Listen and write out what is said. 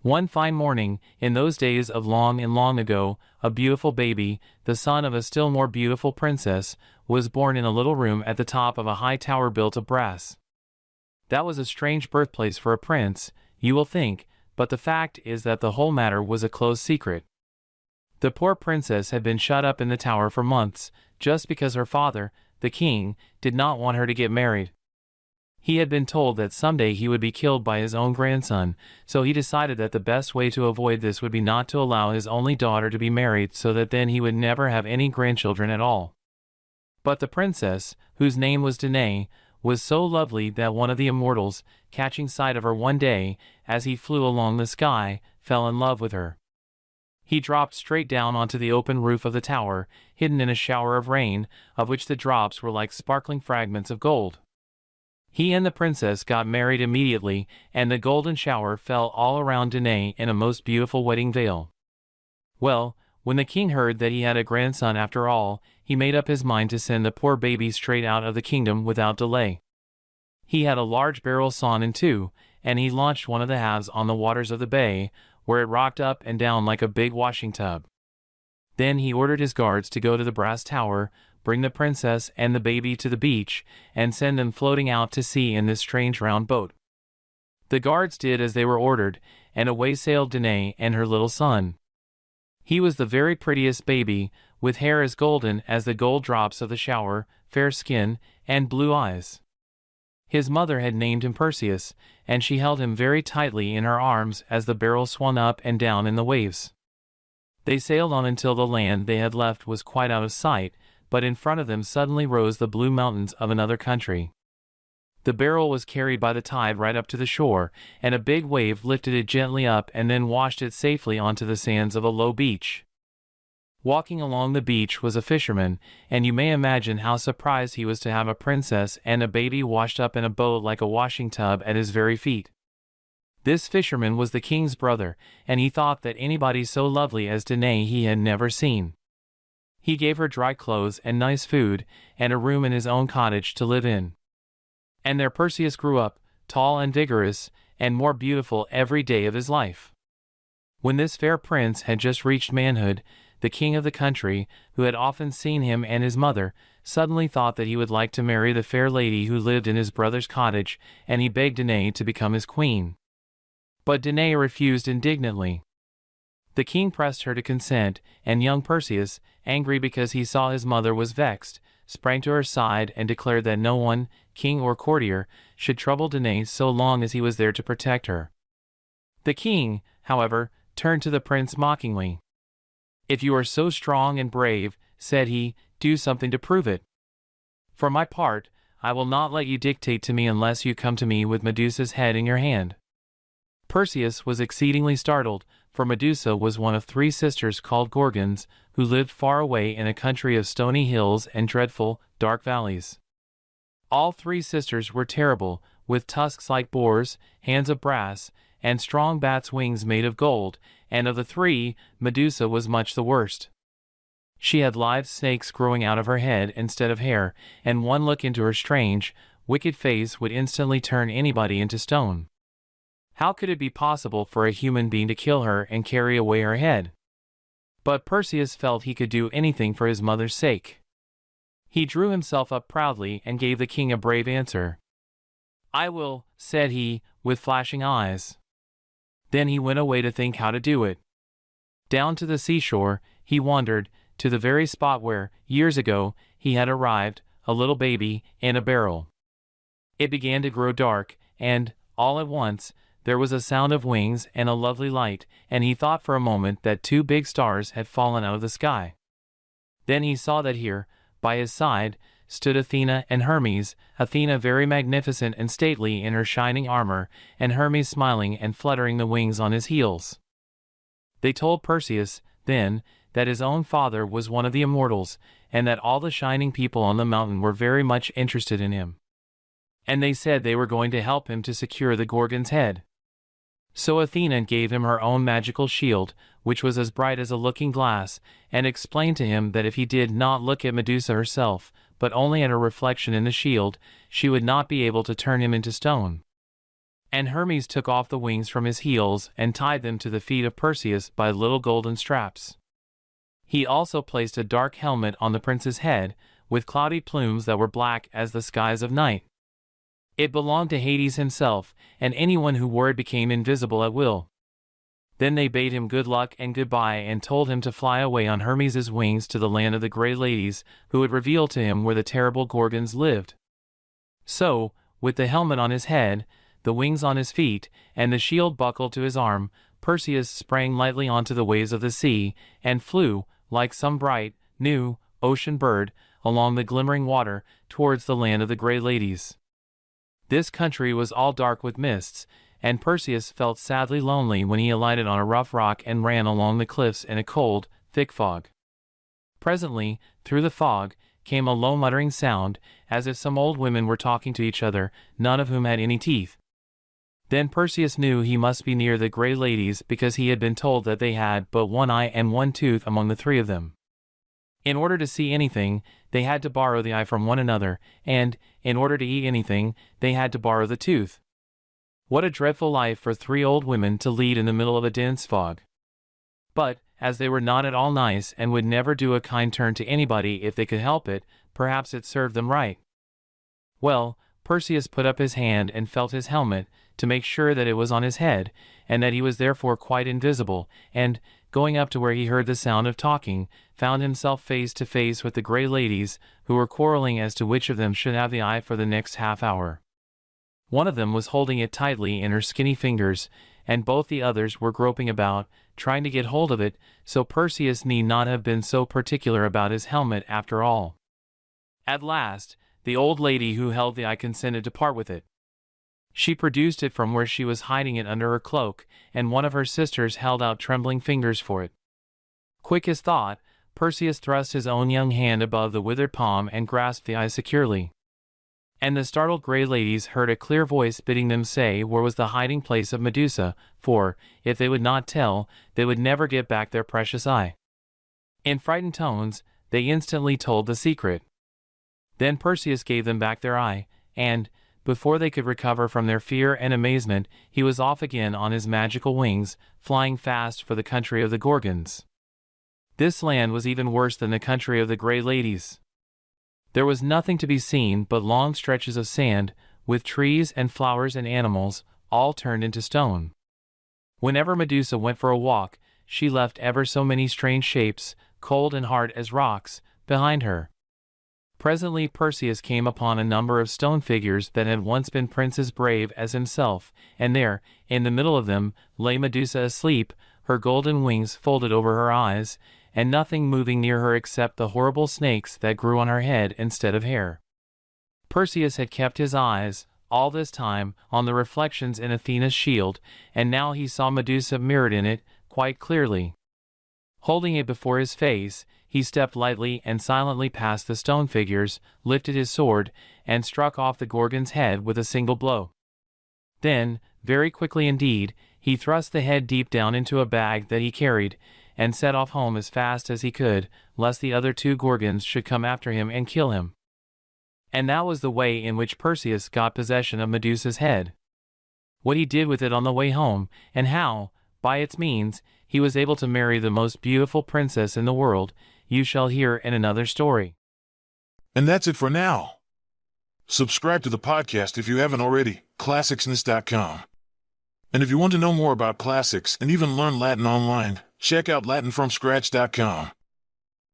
One fine morning, in those days of long and long ago, a beautiful baby, the son of a still more beautiful princess, was born in a little room at the top of a high tower built of brass. That was a strange birthplace for a prince, you will think, but the fact is that the whole matter was a closed secret. The poor princess had been shut up in the tower for months, just because her father, the king, did not want her to get married. He had been told that someday he would be killed by his own grandson, so he decided that the best way to avoid this would be not to allow his only daughter to be married, so that then he would never have any grandchildren at all. But the princess, whose name was Danae, was so lovely that one of the immortals, catching sight of her one day, as he flew along the sky, fell in love with her. He dropped straight down onto the open roof of the tower, hidden in a shower of rain, of which the drops were like sparkling fragments of gold. He and the princess got married immediately, and the golden shower fell all around Danae in a most beautiful wedding veil. Well, when the king heard that he had a grandson after all, he made up his mind to send the poor baby straight out of the kingdom without delay. He had a large barrel sawn in two, and he launched one of the halves on the waters of the bay, where it rocked up and down like a big washing tub. Then he ordered his guards to go to the brass tower, bring the princess and the baby to the beach, and send them floating out to sea in this strange round boat. The guards did as they were ordered, and away sailed Danae and her little son. He was the very prettiest baby, with hair as golden as the gold drops of the shower, fair skin, and blue eyes. His mother had named him Perseus, and she held him very tightly in her arms as the barrel swung up and down in the waves. They sailed on until the land they had left was quite out of sight, but in front of them suddenly rose the blue mountains of another country. The barrel was carried by the tide right up to the shore, and a big wave lifted it gently up and then washed it safely onto the sands of a low beach. Walking along the beach was a fisherman, and you may imagine how surprised he was to have a princess and a baby washed up in a boat like a washing tub at his very feet. This fisherman was the king's brother, and he thought that anybody so lovely as Danae he had never seen. He gave her dry clothes and nice food, and a room in his own cottage to live in. And there Perseus grew up, tall and vigorous, and more beautiful every day of his life. When this fair prince had just reached manhood, the king of the country, who had often seen him and his mother, suddenly thought that he would like to marry the fair lady who lived in his brother's cottage, and he begged Danae to become his queen. But Danae refused indignantly. The king pressed her to consent, and young Perseus, angry because he saw his mother was vexed, sprang to her side and declared that no one, king or courtier, should trouble Danae so long as he was there to protect her. The king, however, turned to the prince mockingly. "If you are so strong and brave," said he, "do something to prove it. For my part, I will not let you dictate to me unless you come to me with Medusa's head in your hand." Perseus was exceedingly startled, for Medusa was one of 3 sisters called Gorgons, who lived far away in a country of stony hills and dreadful, dark valleys. All 3 sisters were terrible, with tusks like boars, hands of brass, and strong bats' wings made of gold, and of the 3, Medusa was much the worst. She had live snakes growing out of her head instead of hair, and one look into her strange, wicked face would instantly turn anybody into stone. How could it be possible for a human being to kill her and carry away her head? But Perseus felt he could do anything for his mother's sake. He drew himself up proudly and gave the king a brave answer. "I will," said he, with flashing eyes. Then he went away to think how to do it. Down to the seashore, he wandered, to the very spot where, years ago, he had arrived, a little baby, in a barrel. It began to grow dark, and, all at once, there was a sound of wings and a lovely light, and he thought for a moment that 2 big stars had fallen out of the sky. Then he saw that here, by his side, stood Athena and Hermes, Athena very magnificent and stately in her shining armor, and Hermes smiling and fluttering the wings on his heels. They told Perseus, then, that his own father was one of the immortals, and that all the shining people on the mountain were very much interested in him. And they said they were going to help him to secure the Gorgon's head. So Athena gave him her own magical shield, which was as bright as a looking-glass, and explained to him that if he did not look at Medusa herself, but only at her reflection in the shield, she would not be able to turn him into stone. And Hermes took off the wings from his heels and tied them to the feet of Perseus by little golden straps. He also placed a dark helmet on the prince's head, with cloudy plumes that were black as the skies of night. It belonged to Hades himself, and anyone who wore it became invisible at will. Then they bade him good luck and goodbye and told him to fly away on Hermes's wings to the land of the Grey Ladies, who would reveal to him where the terrible Gorgons lived. So, with the helmet on his head, the wings on his feet, and the shield buckled to his arm, Perseus sprang lightly onto the waves of the sea, and flew, like some bright, new, ocean bird, along the glimmering water, towards the land of the Grey Ladies. This country was all dark with mists, and Perseus felt sadly lonely when he alighted on a rough rock and ran along the cliffs in a cold, thick fog. Presently, through the fog, came a low muttering sound, as if some old women were talking to each other, none of whom had any teeth. Then Perseus knew he must be near the Grey Ladies because he had been told that they had but one eye and one tooth among the three of them. In order to see anything, they had to borrow the eye from one another, and, in order to eat anything, they had to borrow the tooth. What a dreadful life for three old women to lead in the middle of a dense fog. But, as they were not at all nice and would never do a kind turn to anybody if they could help it, perhaps it served them right. Well, Perseus put up his hand and felt his helmet, to make sure that it was on his head, and that he was therefore quite invisible, and, going up to where he heard the sound of talking, found himself face to face with the Grey Ladies, who were quarreling as to which of them should have the eye for the next half hour. One of them was holding it tightly in her skinny fingers, and both the others were groping about, trying to get hold of it, so Perseus need not have been so particular about his helmet after all. At last, the old lady who held the eye consented to part with it. She produced it from where she was hiding it under her cloak, and one of her sisters held out trembling fingers for it. Quick as thought, Perseus thrust his own young hand above the withered palm and grasped the eye securely. And the startled Grey Ladies heard a clear voice bidding them say where was the hiding place of Medusa, for, if they would not tell, they would never get back their precious eye. In frightened tones, they instantly told the secret. Then Perseus gave them back their eye, and, before they could recover from their fear and amazement, he was off again on his magical wings, flying fast for the country of the Gorgons. This land was even worse than the country of the Grey Ladies. There was nothing to be seen but long stretches of sand, with trees and flowers and animals, all turned into stone. Whenever Medusa went for a walk, she left ever so many strange shapes, cold and hard as rocks, behind her. Presently Perseus came upon a number of stone figures that had once been princes brave as himself, and there, in the middle of them, lay Medusa asleep, her golden wings folded over her eyes, and nothing moving near her except the horrible snakes that grew on her head instead of hair. Perseus had kept his eyes, all this time, on the reflections in Athena's shield, and now he saw Medusa mirrored in it, quite clearly. Holding it before his face, he stepped lightly and silently past the stone figures, lifted his sword, and struck off the Gorgon's head with a single blow. Then, very quickly indeed, he thrust the head deep down into a bag that he carried, and set off home as fast as he could, lest the other two Gorgons should come after him and kill him. And that was the way in which Perseus got possession of Medusa's head. What he did with it on the way home, and how, by its means, he was able to marry the most beautiful princess in the world, you shall hear in another story. And that's it for now. Subscribe to the podcast if you haven't already, classicsness.com. And if you want to know more about classics and even learn Latin online, check out latinfromscratch.com.